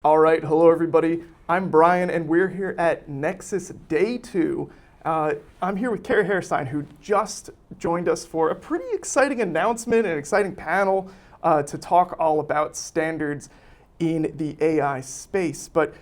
All right, hello everybody. I'm Brian and we're here at Nexus Day 2. I'm here with Keri Haresign, who just joined us for a pretty exciting announcement, an exciting panel to talk all about standards in the AI space. But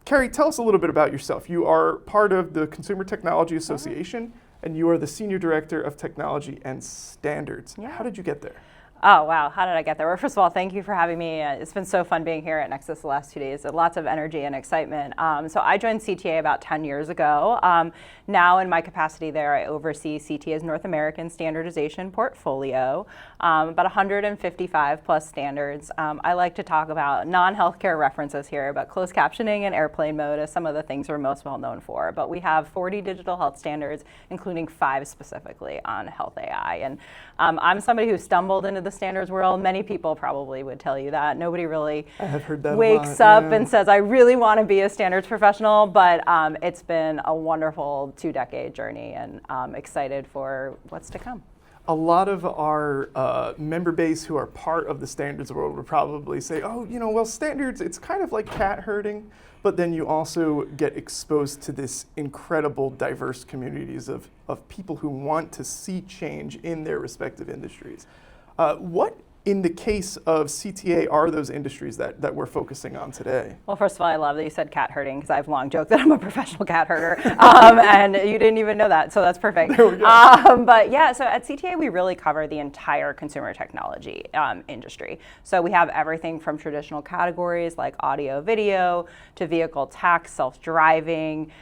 Keri, tell us a little bit about yourself. You are part of the Consumer Technology Association, and you are the Senior Director of Technology and Standards. Yeah. How did you get there? Oh, wow. How did I get there? Well, first of all, thank you for having me. It's been so fun being here at Nexus the last 2 days. Lots of energy and excitement. So I joined CTA about 10 years ago. Now in my capacity there, I oversee CTA's North American standardization portfolio, about 155 plus standards. I like to talk about non-healthcare references here, but closed captioning and airplane mode is some of the things we're most well known for. But we have 40 digital health standards, including 5 specifically on health AI. And I'm somebody who stumbled into the standards world. Many people probably would tell you that. Nobody really wakes up and says, I really want to be a standards professional, but it's been a wonderful 2-decade journey, and I'm excited for what's to come. A lot of our member base who are part of the standards world would probably say, oh, well, standards, it's kind of like cat herding, but then you also get exposed to this incredible diverse communities of people who want to see change in their respective industries. What, in the case of CTA, are those industries that we're focusing on today? Well, first of all, I love that you said cat herding, because I've long joked that I'm a professional cat herder, and you didn't even know that, so that's perfect. There we go. But yeah, so at CTA, we really cover the entire consumer technology industry. So we have everything from traditional categories like audio, video, to vehicle tech, self-driving,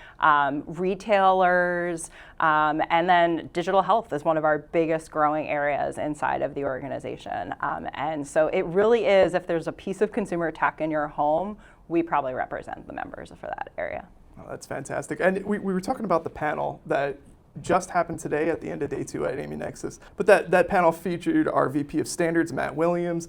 retailers, and then digital health is one of our biggest growing areas inside of the organization. And so it really is, if there's a piece of consumer tech in your home, we probably represent the members for that area. Oh, that's fantastic. And we were talking about the panel that just happened today at the end of day 2 at AAMI Nexus. But that panel featured our VP of Standards, Matt Williams,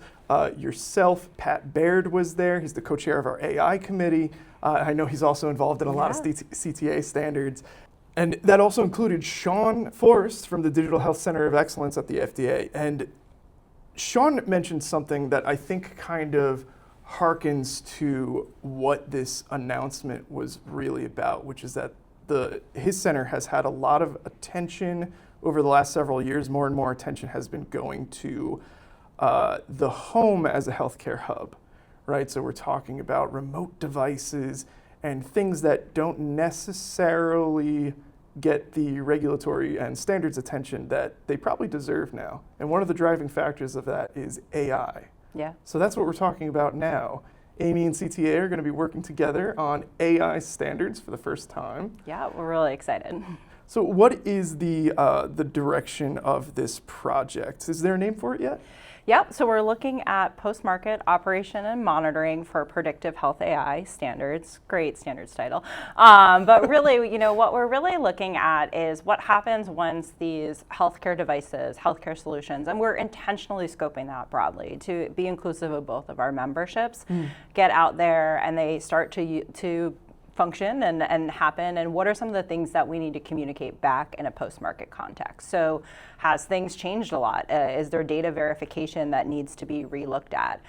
yourself, Pat Baird was there. He's the co-chair of our AI committee. I know he's also involved in a lot of CTA standards. And that also included Sean Forrest from the Digital Health Center of Excellence at the FDA. And Sean mentioned something that I think kind of harkens to what this announcement was really about, which is that his center has had a lot of attention over the last several years. More and more attention has been going to the home as a healthcare hub, right? So we're talking about remote devices and things that don't necessarily get the regulatory and standards attention that they probably deserve now. And one of the driving factors of that is AI. Yeah. So that's what we're talking about now. AAMI and CTA are going to be working together on AI standards for the first time. Yeah, we're really excited. So what is the direction of this project? Is there a name for it yet? Yep, so we're looking at post-market operation and monitoring for predictive health AI standards. Great standards title. But really, what we're really looking at is what happens once these healthcare devices, healthcare solutions, and we're intentionally scoping that broadly to be inclusive of both of our memberships, get out there and they start to function and happen, and what are some of the things that we need to communicate back in a post-market context. So has things changed a lot? Is there data verification that needs to be relooked at?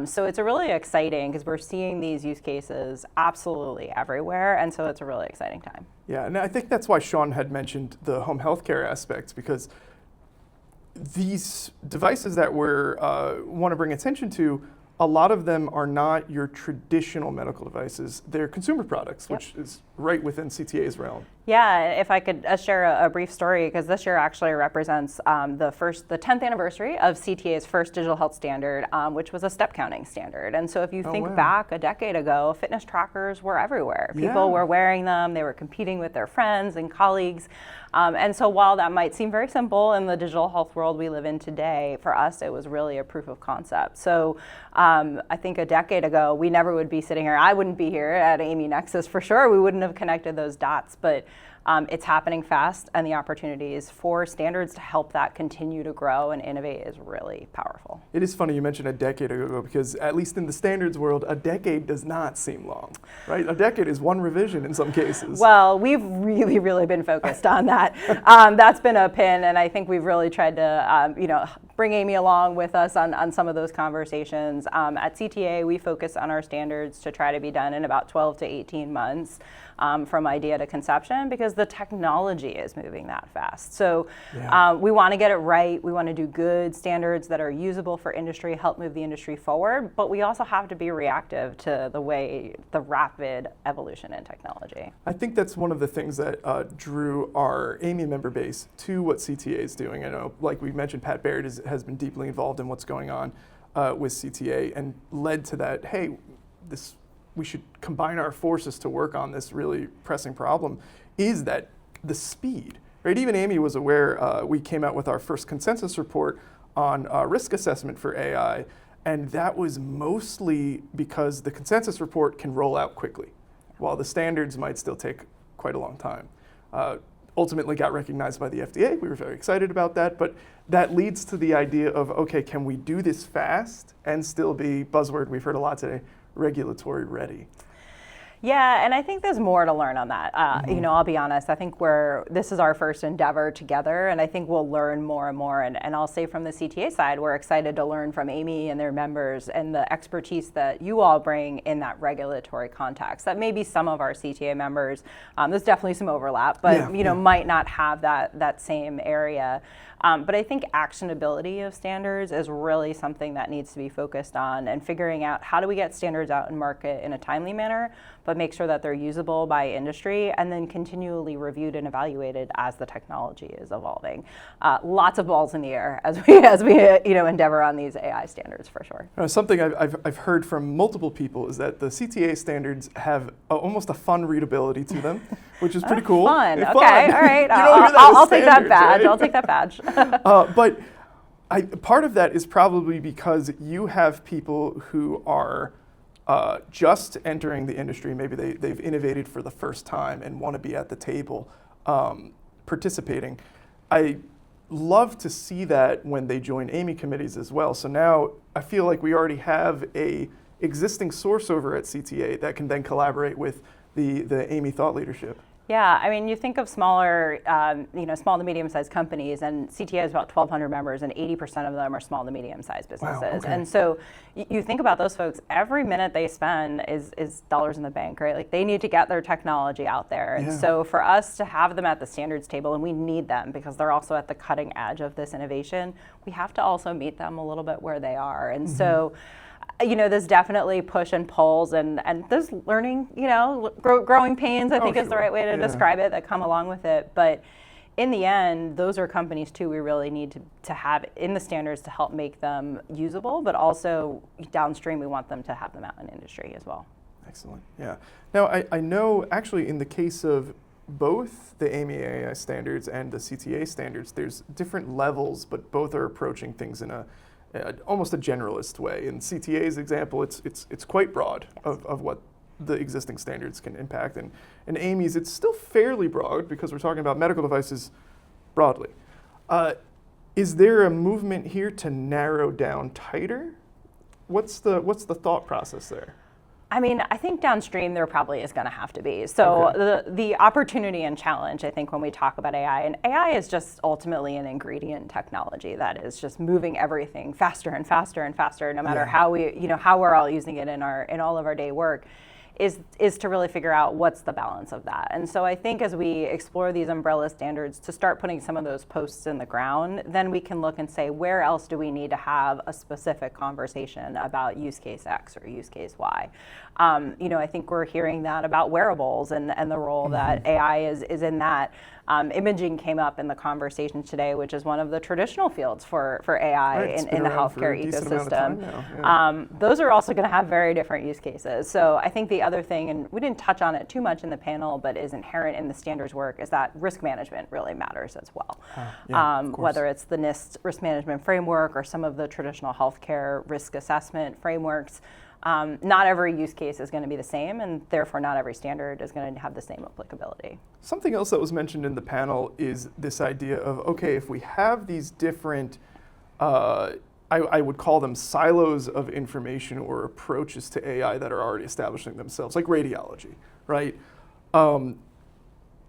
So it's a really exciting, because we're seeing these use cases absolutely everywhere, and so it's a really exciting time. Yeah, and I think that's why Sean had mentioned the home healthcare aspects, because these devices that we want to bring attention to, a lot of them are not your traditional medical devices. They're consumer products, which is right within CTA's realm. Yeah, if I could share a brief story, because this year actually represents the 10th anniversary of CTA's first digital health standard, which was a step counting standard. And so if you think back a decade ago, fitness trackers were everywhere. People were wearing them, they were competing with their friends and colleagues. And so while that might seem very simple in the digital health world we live in today, for us it was really a proof of concept. So I think a decade ago, we never would be sitting here. I wouldn't be here at AAMI Nexus for sure. We wouldn't have connected those dots, but it's happening fast, and the opportunities for standards to help that continue to grow and innovate is really powerful. It is funny you mentioned a decade ago, because at least in the standards world, a decade does not seem long, right? A decade is one revision in some cases. Well, we've really been focused on that. That's been a pin, and I think we've really tried to, bring Amy along with us on some of those conversations. At CTA, we focus on our standards to try to be done in about 12 to 18 months. From idea to conception, because the technology is moving that fast. So we want to get it right. We want to do good standards that are usable for industry, help move the industry forward, but we also have to be reactive to the rapid evolution in technology. I think that's one of the things that drew our AAMI member base to what CTA is doing. I know, like we mentioned, Pat Baird has been deeply involved in what's going on with CTA and led to that, hey, we should combine our forces to work on this really pressing problem, is that the speed, right? Even AAMI was aware, we came out with our first consensus report on risk assessment for AI, and that was mostly because the consensus report can roll out quickly, while the standards might still take quite a long time. Ultimately got recognized by the FDA. We were very excited about that, but that leads to the idea of, okay, can we do this fast and still be, buzzword we've heard a lot today, regulatory ready? Yeah, and I think there's more to learn on that. I'll be honest, I think this is our first endeavor together, and I think we'll learn more and more. And I'll say from the CTA side, we're excited to learn from AAMI and their members and the expertise that you all bring in that regulatory context. That maybe some of our CTA members, there's definitely some overlap, but might not have that same area. But I think actionability of standards is really something that needs to be focused on, and figuring out how do we get standards out in market in a timely manner, but make sure that they're usable by industry, and then continually reviewed and evaluated as the technology is evolving. Lots of balls in the air as we endeavor on these AI standards, for sure. Something I've heard from multiple people is that the CTA standards have almost a fun readability to them, which is pretty cool. Fun. Fun. Okay. All right. I'll take that badge. Right? I'll take that badge. But part of that is probably because you have people who are just entering the industry. Maybe they've innovated for the first time and want to be at the table participating. I love to see that when they join AAMI committees as well. So now I feel like we already have a existing source over at CTA that can then collaborate with the AAMI thought leadership. Yeah, I mean, you think of smaller, small to medium-sized companies, and CTA has about 1,200 members, and 80% of them are small to medium-sized businesses. Wow, okay. And so you think about those folks, every minute they spend is dollars in the bank, right? Like, they need to get their technology out there. And so for us to have them at the standards table, and we need them because they're also at the cutting edge of this innovation, we have to also meet them a little bit where they are. And so there's definitely push and pulls, and there's learning, growing pains, I think is the right way to describe it, that come along with it. But in the end, those are companies too we really need to have in the standards to help make them usable, but also downstream we want them to have them out in industry as well. Excellent, yeah. Now I know actually in the case of both the AAMI AI standards and the CTA standards, there's different levels, but both are approaching things in almost a generalist way. In CTA's example, it's quite broad of what the existing standards can impact. And in AAMI's, it's still fairly broad because we're talking about medical devices broadly. Is there a movement here to narrow down tighter? What's the thought process there? I mean, I think downstream there probably is going to have to be. So the opportunity and challenge, I think, when we talk about AI, and AI is just ultimately an ingredient technology that is just moving everything faster and faster and faster, no matter how we're all using it in all of our day work, is to really figure out what's the balance of that. And so I think as we explore these umbrella standards to start putting some of those posts in the ground, then we can look and say, where else do we need to have a specific conversation about use case X or use case Y? I think we're hearing that about wearables and the role that AI is in that. Imaging came up in the conversation today, which is one of the traditional fields for AI in the healthcare ecosystem. Those are also going to have very different use cases. So I think the other thing, and we didn't touch on it too much in the panel, but is inherent in the standards work, is that risk management really matters as well. Whether it's the NIST risk management framework or some of the traditional healthcare risk assessment frameworks. Not every use case is going to be the same, and therefore not every standard is going to have the same applicability. Something else that was mentioned in the panel is this idea of, okay, if we have these different, I would call them silos of information or approaches to AI that are already establishing themselves, like radiology, right?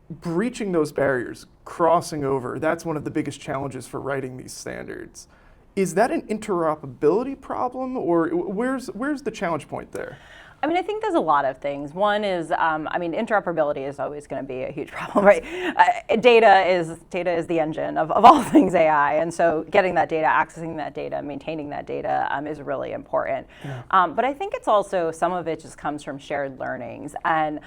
Breaching those barriers, crossing over, that's one of the biggest challenges for writing these standards. Is that an interoperability problem, or where's the challenge point there? I mean, I think there's a lot of things. One is, interoperability is always going to be a huge problem, right? Data is the engine of all things AI, and so getting that data, accessing that data, maintaining that data is really important. Yeah. But I think it's also, some of it just comes from shared learnings. And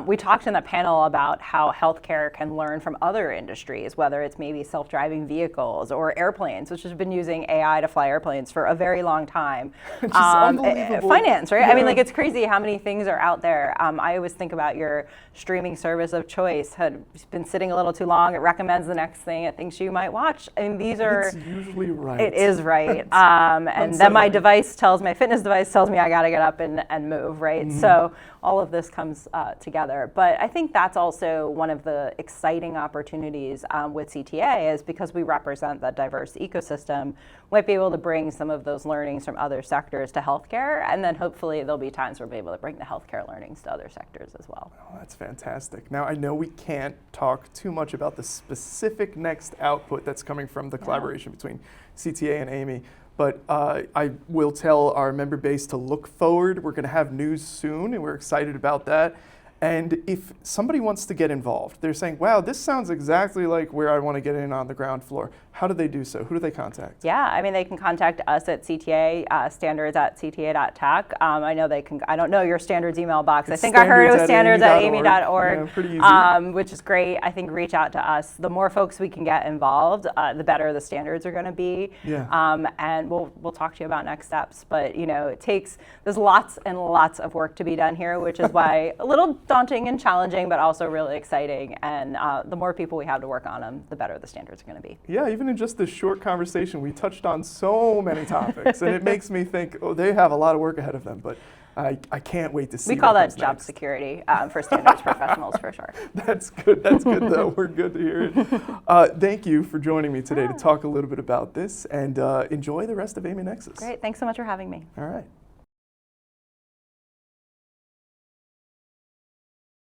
we talked in the panel about how healthcare can learn from other industries, whether it's maybe self-driving vehicles or airplanes, which has been using AI to fly airplanes for a very long time. Just unbelievable. Finance, right? Yeah. I mean, like, it's crazy how many things are out there. I always think about your streaming service of choice had been sitting a little too long. It recommends the next thing it thinks you might watch. I mean, these are. It's usually right. It is right. And then my fitness device tells me I got to get up and move, right? Mm-hmm. So all of this comes together. But I think that's also one of the exciting opportunities with CTA, is because we represent that diverse ecosystem, we might be able to bring some of those learnings from other sectors to healthcare, and then hopefully there'll be times where we'll be able to bring the healthcare learnings to other sectors as well. Oh, that's fantastic. Now, I know we can't talk too much about the specific next output that's coming from the collaboration between CTA and AAMI, but I will tell our member base to look forward. We're going to have news soon, and we're excited about that. And if somebody wants to get involved, they're saying, wow, this sounds exactly like where I want to get in on the ground floor. How do they do so? Who do they contact? Yeah, I mean, they can contact us at CTA, standards@cta.tech. I know they can, I don't know your standards email box. I think I heard it was standards@aami.org, yeah, pretty easy. which is great. I think reach out to us. The more folks we can get involved, the better the standards are going to be. Yeah. And we'll talk to you about next steps. But, there's lots and lots of work to be done here, which is why a little daunting and challenging, but also really exciting. And the more people we have to work on them, the better the standards are going to be. Yeah, even in just this short conversation, we touched on so many topics, and it makes me think, oh, they have a lot of work ahead of them, but I can't wait to see. We call what that job security for standards professionals, for sure. That's good. That's good, though. We're good to hear it. Thank you for joining me today to talk a little bit about this, and enjoy the rest of AAMI Nexus. Great. Thanks so much for having me. All right.